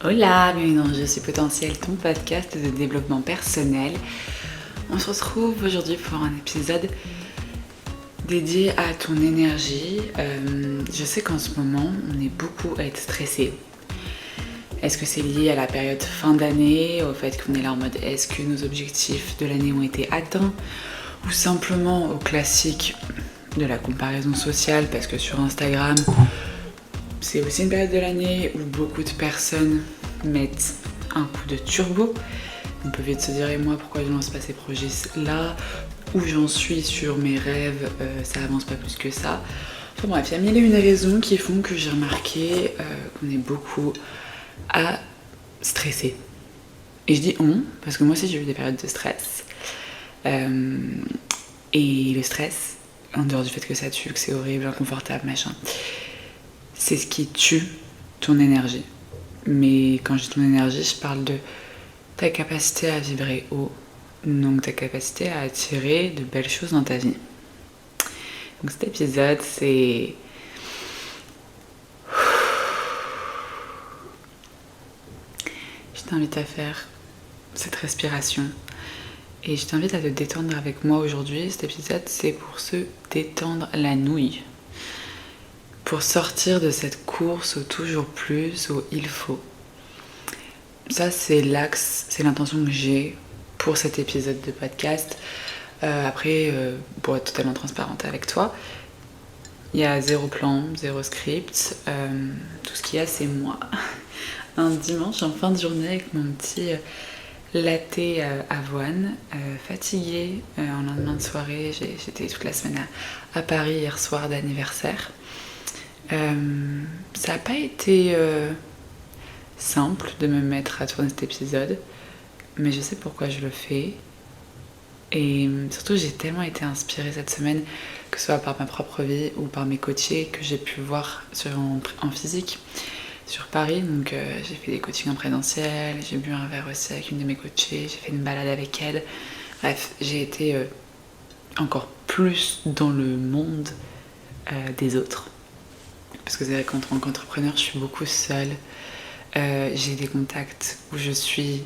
Hola, bienvenue dans Je suis potentiel, ton podcast de développement personnel. On se retrouve aujourd'hui pour un épisode dédié à ton énergie. Je sais qu'en ce moment, on est beaucoup à être stressé. Est-ce que c'est lié à la période fin d'année, au fait qu'on est là en mode est-ce que nos objectifs de l'année ont été atteints, ou simplement au classique de la comparaison sociale, parce que sur Instagram, c'est aussi une période de l'année où beaucoup de personnes mettent un coup de turbo. On peut vite se dire, et moi, pourquoi je lance pas ces projets là, où j'en suis sur mes rêves, ça avance pas plus que ça. Enfin bref, il y a mille et une raisons qui font que j'ai remarqué qu'on est beaucoup à stresser. Et je dis on, parce que moi aussi j'ai eu des périodes de stress. Et le stress, en dehors du fait que ça tue, que c'est horrible, inconfortable, machin, c'est ce qui tue ton énergie. Mais quand je dis ton énergie, je parle de ta capacité à vibrer haut, donc ta capacité à attirer de belles choses dans ta vie. Donc cet épisode, c'est... Je t'invite à faire cette respiration et je t'invite à te détendre avec moi aujourd'hui. Cet épisode, c'est pour se détendre la nouille. Pour sortir de cette course au toujours plus, au il faut. Ça, c'est l'axe, c'est l'intention que j'ai pour cet épisode de podcast. Après, pour être totalement transparente avec toi, il y a zéro plan, zéro script. Tout ce qu'il y a, c'est moi. Un dimanche en fin de journée avec mon petit latte avoine, fatiguée en lendemain de soirée. J'étais toute la semaine à Paris hier soir d'anniversaire. Ça n'a pas été simple de me mettre à tourner cet épisode, mais je sais pourquoi je le fais. Et surtout, j'ai tellement été inspirée cette semaine, que ce soit par ma propre vie ou par mes coachés que j'ai pu voir en physique sur Paris. Donc j'ai fait des coachings en présentiel, j'ai bu un verre aussi avec une de mes coachées, j'ai fait une balade avec elle. Bref, j'ai été encore plus dans le monde des autres. Parce que c'est vrai qu'en tant qu'entrepreneur, je suis beaucoup seule. J'ai des contacts où je suis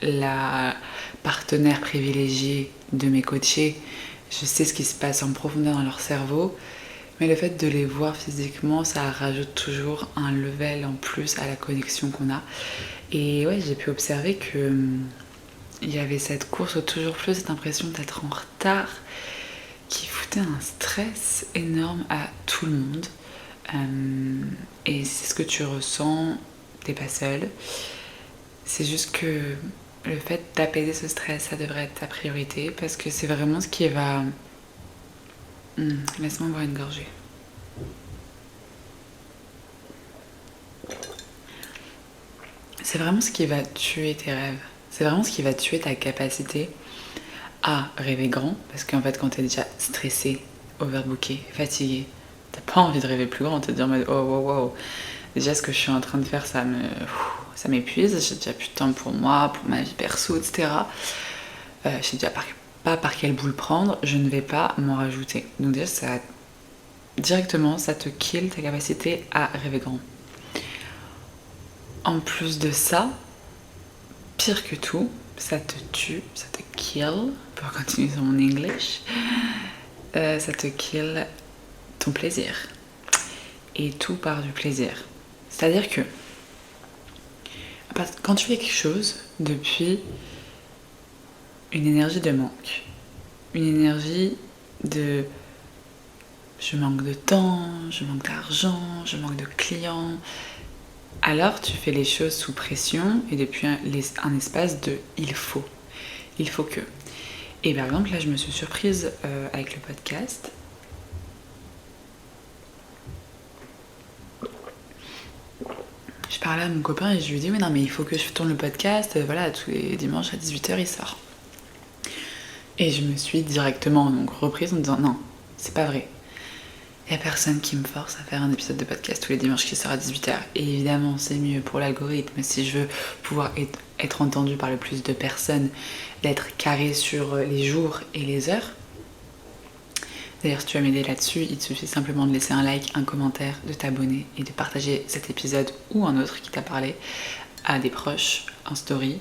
la partenaire privilégiée de mes coachés. Je sais ce qui se passe en profondeur dans leur cerveau. Mais le fait de les voir physiquement, ça rajoute toujours un level en plus à la connexion qu'on a. Et ouais, j'ai pu observer que il y avait cette course au toujours plus, cette impression d'être en retard, qui foutait un stress énorme à tout le monde. Et c'est ce que tu ressens, t'es pas seule. C'est juste que le fait d'apaiser ce stress, ça devrait être ta priorité, parce que c'est vraiment ce qui va... Laisse-moi boire une gorgée. C'est vraiment ce qui va tuer tes rêves. C'est vraiment ce qui va tuer ta capacité à rêver grand, parce qu'en fait quand t'es déjà stressé, overbooké, fatigué, t'as pas envie de rêver plus grand, te dire en mode oh wow wow. Déjà ce que je suis en train de faire, ça m'épuise, j'ai déjà plus de temps pour moi, pour ma vie perso, etc. Je sais déjà pas par quelle boule prendre, je ne vais pas m'en rajouter. Donc déjà directement ça te kill ta capacité à rêver grand. En plus de ça, pire que tout, ça te tue, ça te kill, pour continuer sur mon English, ça te kill ton plaisir. Et tout part du plaisir. C'est-à-dire que quand tu fais quelque chose depuis une énergie de manque, une énergie de je manque de temps, je manque d'argent, je manque de clients, alors tu fais les choses sous pression et depuis un espace de il faut que. Et par exemple là je me suis surprise avec le podcast. Je parlais à mon copain et je lui dis oui non mais il faut que je tourne le podcast, voilà tous les dimanches à 18h il sort. Et je me suis directement donc reprise en disant non, c'est pas vrai. Il n'y a personne qui me force à faire un épisode de podcast tous les dimanches qui sort à 18h. Et évidemment, c'est mieux pour l'algorithme. Si je veux pouvoir être entendue par le plus de personnes, d'être carré sur les jours et les heures. D'ailleurs, si tu veux m'aider là-dessus, il te suffit simplement de laisser un like, un commentaire, de t'abonner et de partager cet épisode ou un autre qui t'a parlé à des proches en story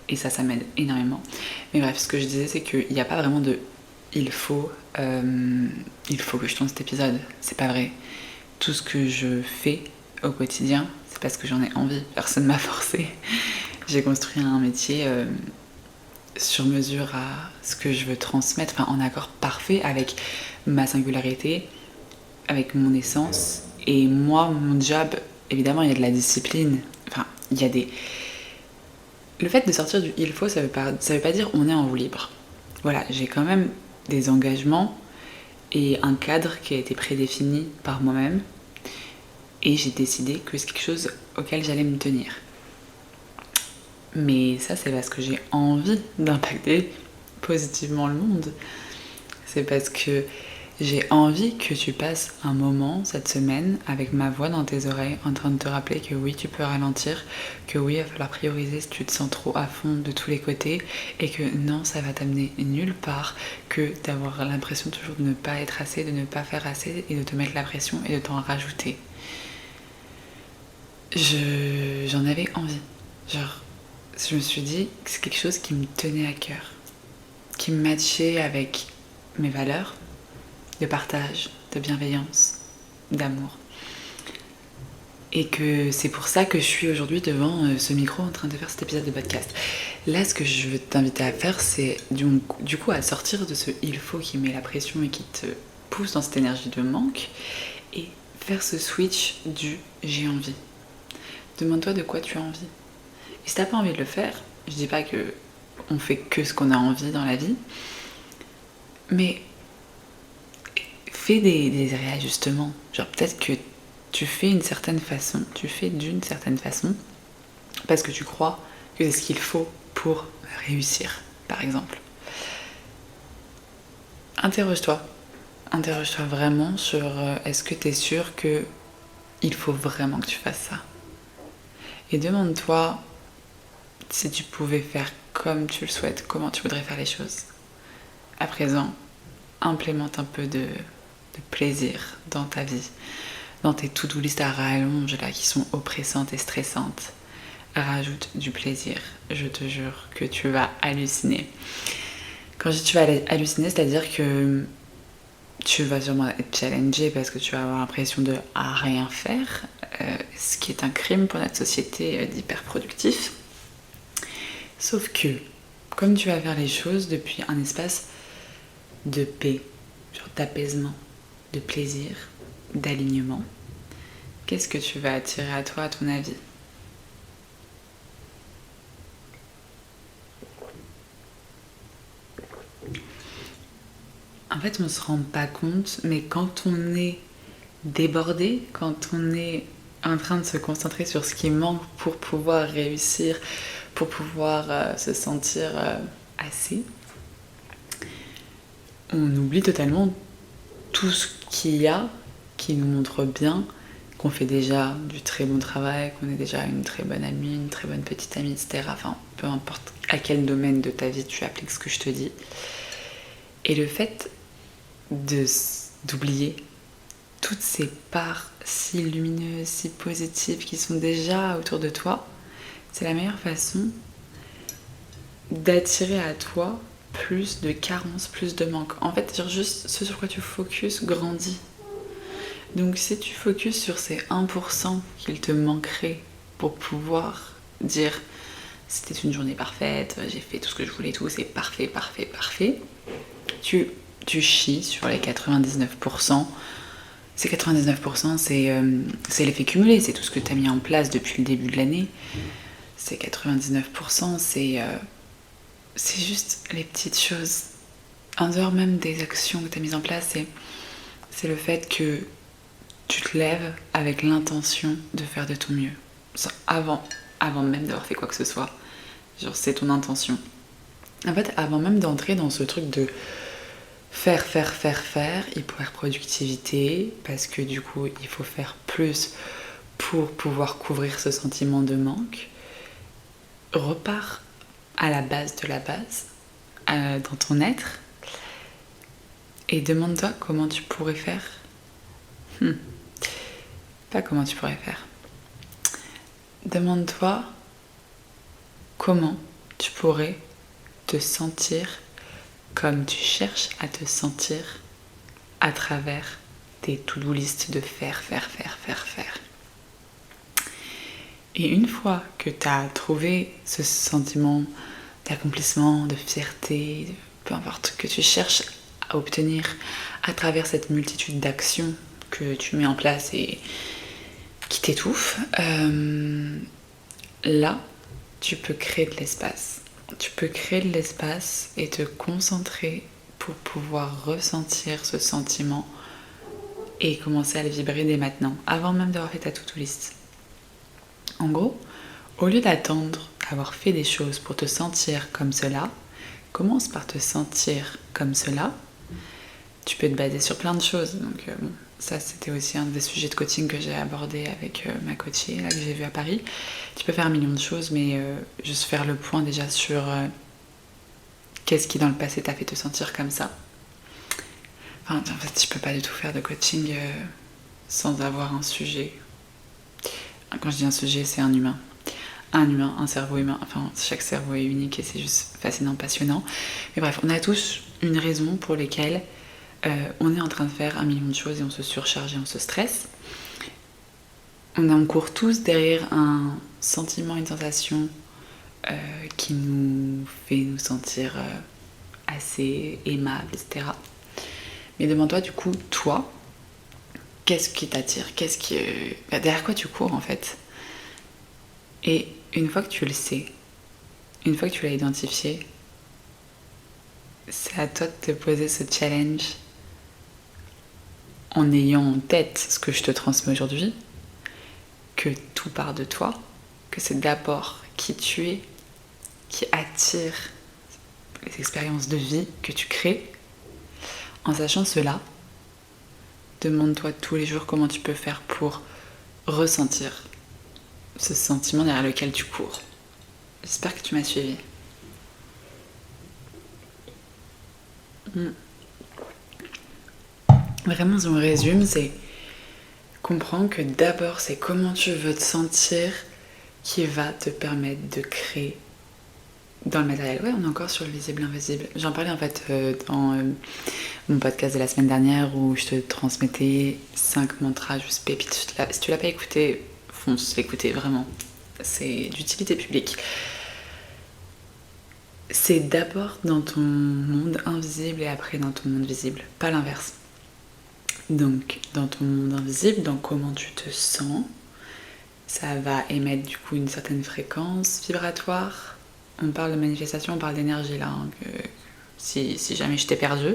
et ça m'aide énormément. Mais bref, ce que je disais, c'est qu'il n'y a pas vraiment de il faut que je tourne cet épisode. C'est pas vrai. Tout ce que je fais au quotidien, c'est parce que j'en ai envie. Personne m'a forcé. J'ai construit un métier sur mesure à ce que je veux transmettre, enfin en accord parfait avec ma singularité, avec mon essence. Et moi, mon job, évidemment, il y a de la discipline. Enfin, il y a des... Le fait de sortir du il faut, ça veut pas dire on est en roue libre. Voilà, j'ai quand même des engagements et un cadre qui a été prédéfini par moi-même. Et j'ai décidé que c'est quelque chose auquel j'allais me tenir. Mais ça, c'est parce que j'ai envie d'impacter positivement le monde. C'est parce que j'ai envie que tu passes un moment cette semaine avec ma voix dans tes oreilles en train de te rappeler que oui, tu peux ralentir, que oui, il va falloir prioriser si tu te sens trop à fond de tous les côtés et que non, ça va t'amener nulle part que d'avoir l'impression toujours de ne pas être assez, de ne pas faire assez et de te mettre la pression et de t'en rajouter. J'en avais envie. Genre, je me suis dit que c'est quelque chose qui me tenait à cœur, qui me matchait avec mes valeurs de partage, de bienveillance, d'amour. Et que c'est pour ça que je suis aujourd'hui devant ce micro en train de faire cet épisode de podcast. Là, ce que je veux t'inviter à faire, c'est du coup à sortir de ce il faut qui met la pression et qui te pousse dans cette énergie de manque et faire ce switch du j'ai envie. Demande-toi de quoi tu as envie. Et si t'as pas envie de le faire, je dis pas que on fait que ce qu'on a envie dans la vie, mais fais des réajustements. Genre peut-être que tu fais d'une certaine façon parce que tu crois que c'est ce qu'il faut pour réussir, par exemple. Interroge-toi vraiment sur est-ce que tu es sûr que il faut vraiment que tu fasses ça. Et demande-toi si tu pouvais faire comme tu le souhaites, comment tu voudrais faire les choses. À présent, implémente un peu de plaisir dans ta vie, dans tes to-do list à rallonge là qui sont oppressantes et stressantes. Rajoute du plaisir, je te jure que tu vas halluciner. Quand je dis tu vas halluciner, c'est-à-dire que tu vas sûrement être challengé parce que tu vas avoir l'impression de rien faire, ce qui est un crime pour notre société d'hyper productif. Sauf que, comme tu vas faire les choses depuis un espace de paix, genre d'apaisement, de plaisir, d'alignement, qu'est-ce que tu vas attirer à toi, à ton avis ? En fait, on ne se rend pas compte, mais quand on est débordé, quand on est en train de se concentrer sur ce qui manque pour pouvoir réussir, pour pouvoir se sentir assez, on oublie totalement tout ce qu'il y a qui nous montre bien qu'on fait déjà du très bon travail, qu'on est déjà une très bonne amie, une très bonne petite amie, etc. Enfin, peu importe à quel domaine de ta vie tu appliques ce que je te dis. Et le fait d'oublier toutes ces parts si lumineuses, si positives qui sont déjà autour de toi, c'est la meilleure façon d'attirer à toi plus de carences, plus de manque. En fait, dire juste ce sur quoi tu focuses grandit. Donc si tu focuses sur ces 1% qu'il te manquerait pour pouvoir dire c'était une journée parfaite, j'ai fait tout ce que je voulais, tout, c'est parfait, parfait, parfait, tu chies sur les 99%. Ces 99%, c'est l'effet cumulé, c'est tout ce que tu as mis en place depuis le début de l'année. Ces 99%, c'est juste les petites choses. En dehors même des actions que tu as mises en place, c'est le fait que tu te lèves avec l'intention de faire de ton mieux. Avant même d'avoir fait quoi que ce soit. Genre, c'est ton intention. En fait, avant même d'entrer dans ce truc de faire, hyper productivité, parce que du coup, il faut faire plus pour pouvoir couvrir ce sentiment de manque, repars à la base de la base, dans ton être, et demande-toi comment tu pourrais faire. Pas comment tu pourrais faire. Demande-toi comment tu pourrais te sentir comme tu cherches à te sentir à travers tes to-do list de faire. Et une fois que tu as trouvé ce sentiment d'accomplissement, de fierté, peu importe, que tu cherches à obtenir à travers cette multitude d'actions que tu mets en place et qui t'étouffent, là, tu peux créer de l'espace. Tu peux créer de l'espace et te concentrer pour pouvoir ressentir ce sentiment et commencer à le vibrer dès maintenant, avant même d'avoir fait ta to-do list. En gros, au lieu d'attendre d'avoir fait des choses pour te sentir comme cela, commence par te sentir comme cela. Tu peux te baser sur plein de choses. Donc ça, c'était aussi un des sujets de coaching que j'ai abordé avec ma coachée là, que j'ai vue à Paris. Tu peux faire un million de choses, mais juste faire le point déjà sur qu'est-ce qui dans le passé t'a fait te sentir comme ça. Enfin, en fait, je peux pas du tout faire de coaching sans avoir un sujet. Quand je dis un sujet, c'est un humain. Un humain, un cerveau humain. Enfin, chaque cerveau est unique et c'est juste fascinant, passionnant. Mais bref, on a tous une raison pour lesquelles on est en train de faire un million de choses et on se surcharge et on se stresse. On court tous derrière un sentiment, une sensation qui nous fait nous sentir assez aimables, etc. Mais demande-toi du coup, toi, qu'est-ce qui t'attire ? Derrière quoi tu cours en fait ? Et une fois que tu le sais, une fois que tu l'as identifié, c'est à toi de te poser ce challenge en ayant en tête ce que je te transmets aujourd'hui, que tout part de toi, que c'est d'abord qui tu es, qui attire les expériences de vie que tu crées. En sachant cela, demande-toi tous les jours comment tu peux faire pour ressentir ce sentiment derrière lequel tu cours. J'espère que tu m'as suivi. Vraiment, si on résume, c'est comprendre que d'abord, c'est comment tu veux te sentir qui va te permettre de créer dans le matériel. Ouais, on est encore sur le visible invisible. J'en parlais en fait dans mon podcast de la semaine dernière où je te transmettais 5 mantras juste pépites. Si tu l'as pas écouté, fonce l'écouter vraiment. C'est d'utilité publique. C'est d'abord dans ton monde invisible et après dans ton monde visible, pas l'inverse. Donc, dans ton monde invisible, dans comment tu te sens, ça va émettre du coup une certaine fréquence vibratoire. On parle de manifestation, on parle d'énergie là, hein, si jamais je t'ai perdu.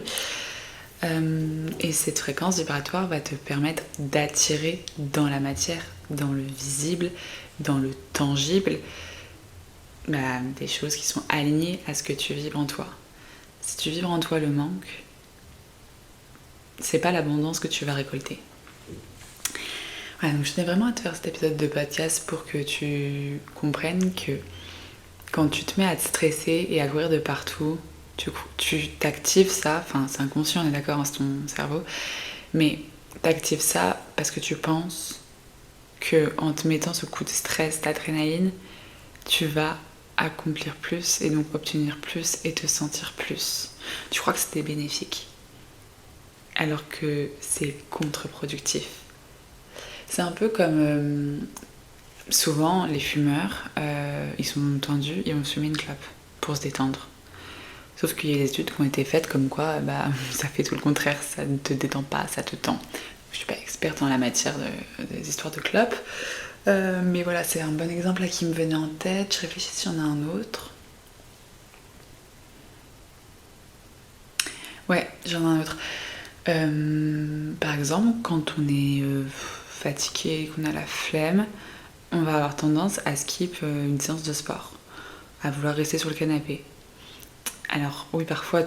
Et cette fréquence vibratoire va te permettre d'attirer dans la matière, dans le visible, dans le tangible, des choses qui sont alignées à ce que tu vibres en toi. Si tu vibres en toi le manque, c'est pas l'abondance que tu vas récolter. Voilà, donc je tenais vraiment à te faire cet épisode de podcast pour que tu comprennes que quand tu te mets à te stresser et à courir de partout, tu t'actives ça, enfin c'est inconscient, on est d'accord, hein, c'est ton cerveau, mais t'actives ça parce que tu penses que en te mettant ce coup de stress, d'adrénaline, tu vas accomplir plus et donc obtenir plus et te sentir plus. Tu crois que c'était bénéfique alors que c'est contre-productif. C'est un peu comme souvent les fumeurs, ils sont tendus, ils vont fumer une clope pour se détendre. Sauf qu'il y a des études qui ont été faites comme quoi ça fait tout le contraire, ça ne te détend pas, ça te tend. Je suis pas experte en la matière des histoires de clopes, mais voilà, c'est un bon exemple là qui me venait en tête. Je réfléchis si j'en ai un autre. Ouais, j'en ai un autre. Par exemple, quand on est fatigué, qu'on a la flemme, on va avoir tendance à skip une séance de sport, à vouloir rester sur le canapé. Alors oui, parfois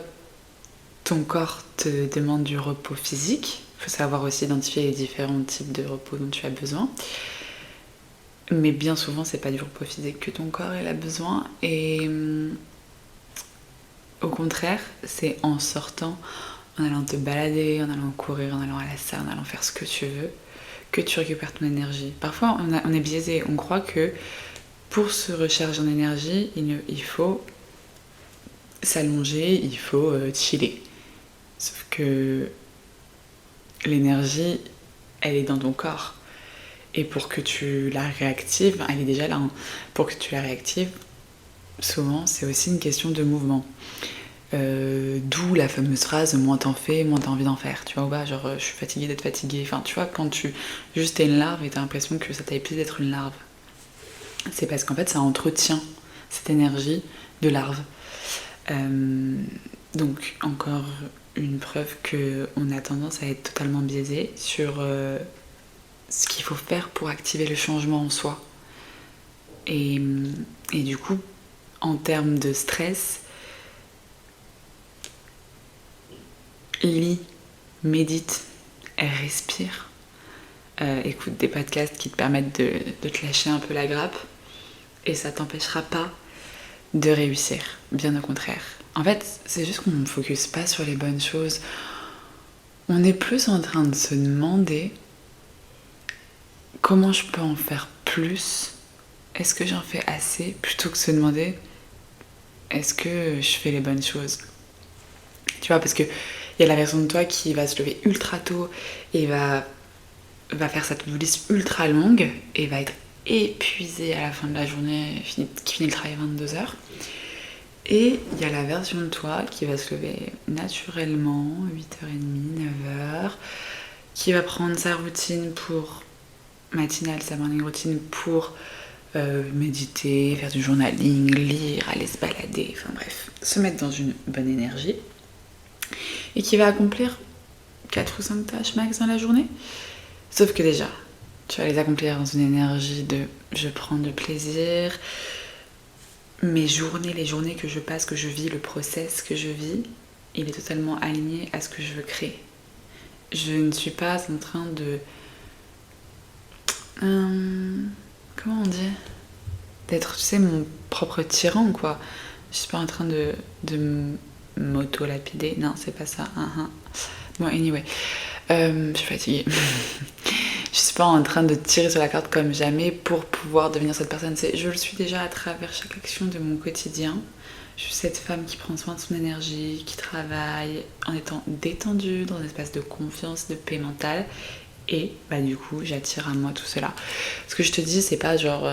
ton corps te demande du repos physique, il faut savoir aussi identifier les différents types de repos dont tu as besoin, mais bien souvent c'est pas du repos physique que ton corps il a besoin, et au contraire c'est en sortant, en allant te balader, en allant courir, en allant à la salle, en allant faire ce que tu veux, que tu récupères ton énergie. Parfois on est biaisé, on croit que pour se recharger en énergie, il faut s'allonger, il faut chiller. Sauf que l'énergie, elle est dans ton corps. Et pour que tu la réactives, elle est déjà là, hein. Pour que tu la réactives, souvent, c'est aussi une question de mouvement. D'où la fameuse phrase moins t'en fais, moins t'as envie d'en faire. Tu vois, ou pas, genre je suis fatiguée d'être fatiguée. Enfin, tu vois, quand tu juste t'es une larve et t'as l'impression que ça t'a épuisé d'être une larve, c'est parce qu'en fait ça entretient cette énergie de larve. Donc, encore une preuve qu'on a tendance à être totalement biaisé sur ce qu'il faut faire pour activer le changement en soi. Et du coup, en termes de stress, lis, médite, respire, écoute des podcasts qui te permettent de te lâcher un peu la grappe et ça t'empêchera pas de réussir, bien au contraire. En fait, c'est juste qu'on ne focus pas sur les bonnes choses. On est plus en train de se demander comment je peux en faire plus. Est-ce que j'en fais assez, plutôt que se demander est-ce que je fais les bonnes choses. Tu vois, parce que il y a la version de toi qui va se lever ultra tôt et va faire sa to-do list ultra longue et va être épuisée à la fin de la journée, qui finit le travail à 22h. Et il y a la version de toi qui va se lever naturellement, 8h30, 9h, qui va prendre sa routine pour matinale, sa morning routine pour méditer, faire du journaling, lire, aller se balader, enfin bref, se mettre dans une bonne énergie et qui va accomplir 4 ou 5 tâches max dans la journée. Sauf que déjà, tu vas les accomplir dans une énergie de je prends du plaisir, mes journées, les journées que je passe, que je vis, le process que je vis, il est totalement aligné à ce que je veux créer. Je ne suis pas en train de... comment on dit ? D'être, tu sais, mon propre tyran, quoi. Je suis pas en train de m'auto-lapider. Non, c'est pas ça. Bon, anyway. Je suis fatiguée. Je suis pas en train de tirer sur la corde comme jamais pour pouvoir devenir cette personne. Je le suis déjà à travers chaque action de mon quotidien. Je suis cette femme qui prend soin de son énergie, qui travaille en étant détendue, dans un espace de confiance, de paix mentale. Et bah du coup, j'attire à moi tout cela. Ce que je te dis, c'est pas genre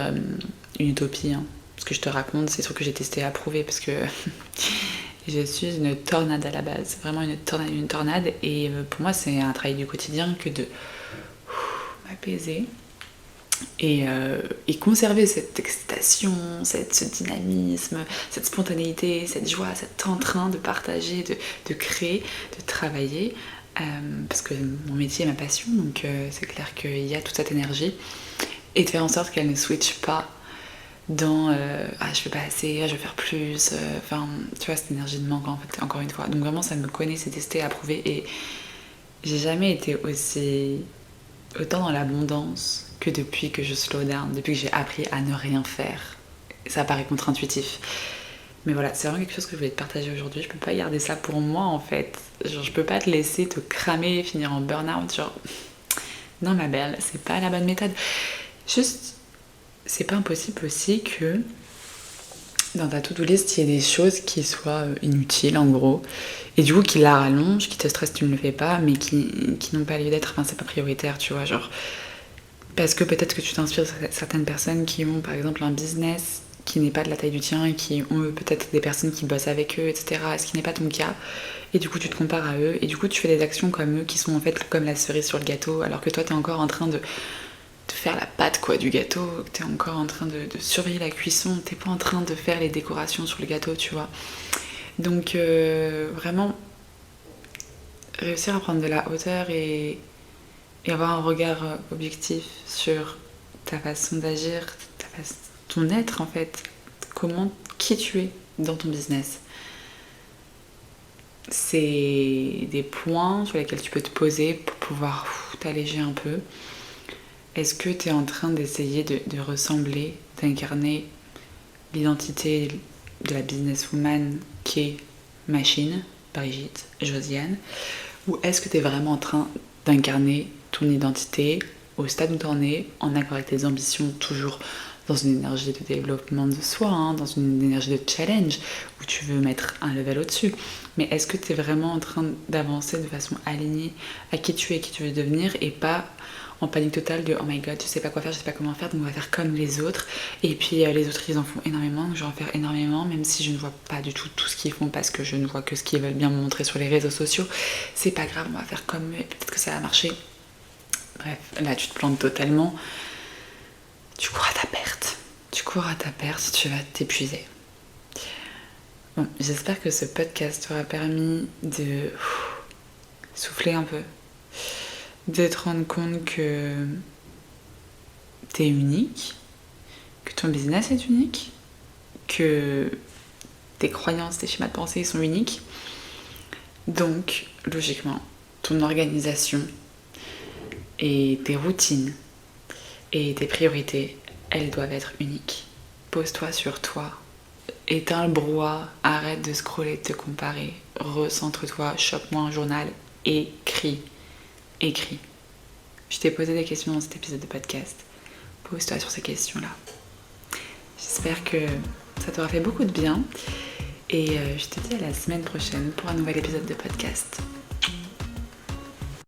une utopie. Hein. Ce que je te raconte, c'est ce que j'ai testé et approuvé parce que je suis une tornade à la base. Vraiment une tornade. Et pour moi, c'est un travail du quotidien que de m'apaiser et conserver cette excitation, ce dynamisme, cette spontanéité, cette joie, cet entrain de partager, de créer, de travailler. Parce que mon métier est ma passion, donc c'est clair qu'il y a toute cette énergie et de faire en sorte qu'elle ne switch pas dans je fais pas assez, je vais faire plus, enfin tu vois cette énergie de manque en fait, encore une fois. Donc vraiment ça me connaît, c'est testé, approuvé et j'ai jamais été autant dans l'abondance que depuis que je slow down, depuis que j'ai appris à ne rien faire. Ça paraît contre-intuitif. Mais voilà, c'est vraiment quelque chose que je voulais te partager aujourd'hui. Je peux pas garder ça pour moi en fait. Genre, je peux pas te laisser te cramer, finir en burn-out. Genre, non ma belle, c'est pas la bonne méthode. Juste, c'est pas impossible aussi que dans ta to-do list, il y ait des choses qui soient inutiles en gros. Et du coup, qui la rallongent, qui te stressent, tu ne le fais pas, mais qui n'ont pas lieu d'être. Enfin, c'est pas prioritaire, tu vois. Genre, parce que peut-être que tu t'inspires de certaines personnes qui ont par exemple un business qui n'est pas de la taille du tien et qui ont peut-être des personnes qui bossent avec eux, etc. Ce qui n'est pas ton cas. Et du coup, tu te compares à eux et du coup, tu fais des actions comme eux qui sont en fait comme la cerise sur le gâteau alors que toi, t'es encore en train de faire la pâte quoi du gâteau, t'es encore en train de surveiller la cuisson, t'es pas en train de faire les décorations sur le gâteau, tu vois. Donc, vraiment, réussir à prendre de la hauteur et avoir un regard objectif sur ta façon d'agir, ton être en fait, qui tu es dans ton business. C'est des points sur lesquels tu peux te poser pour pouvoir t'alléger un peu. Est-ce que tu es en train d'essayer de ressembler, d'incarner l'identité de la businesswoman qui est Machine, Brigitte, Josiane, ou est-ce que tu es vraiment en train d'incarner ton identité au stade où tu en es, en accord avec tes ambitions toujours dans une énergie de développement de soi, dans une énergie de challenge, où tu veux mettre un level au-dessus. Mais est-ce que tu es vraiment en train d'avancer de façon alignée à qui tu es, qui tu veux devenir, et pas en panique totale de oh my god, je sais pas quoi faire, je sais pas comment faire, donc on va faire comme les autres. Et puis les autres ils en font énormément, donc je vais en faire énormément, même si je ne vois pas du tout tout ce qu'ils font parce que je ne vois que ce qu'ils veulent bien me montrer sur les réseaux sociaux. C'est pas grave, on va faire comme eux et peut-être que ça va marcher. Bref, là tu te plantes totalement. Tu cours à ta perte. Tu cours à ta perte, tu vas t'épuiser. Bon, j'espère que ce podcast t'aura permis de souffler un peu, de te rendre compte que t'es unique, que ton business est unique, que tes croyances, tes schémas de pensée sont uniques. Donc, logiquement, ton organisation et tes routines et tes priorités, elles doivent être uniques. Pose-toi sur toi. Éteins le brouhaha, arrête de scroller, de te comparer. Recentre-toi, chope-moi un journal, écris. Écris. Je t'ai posé des questions dans cet épisode de podcast. Pose-toi sur ces questions-là. J'espère que ça t'aura fait beaucoup de bien. Et je te dis à la semaine prochaine pour un nouvel épisode de podcast.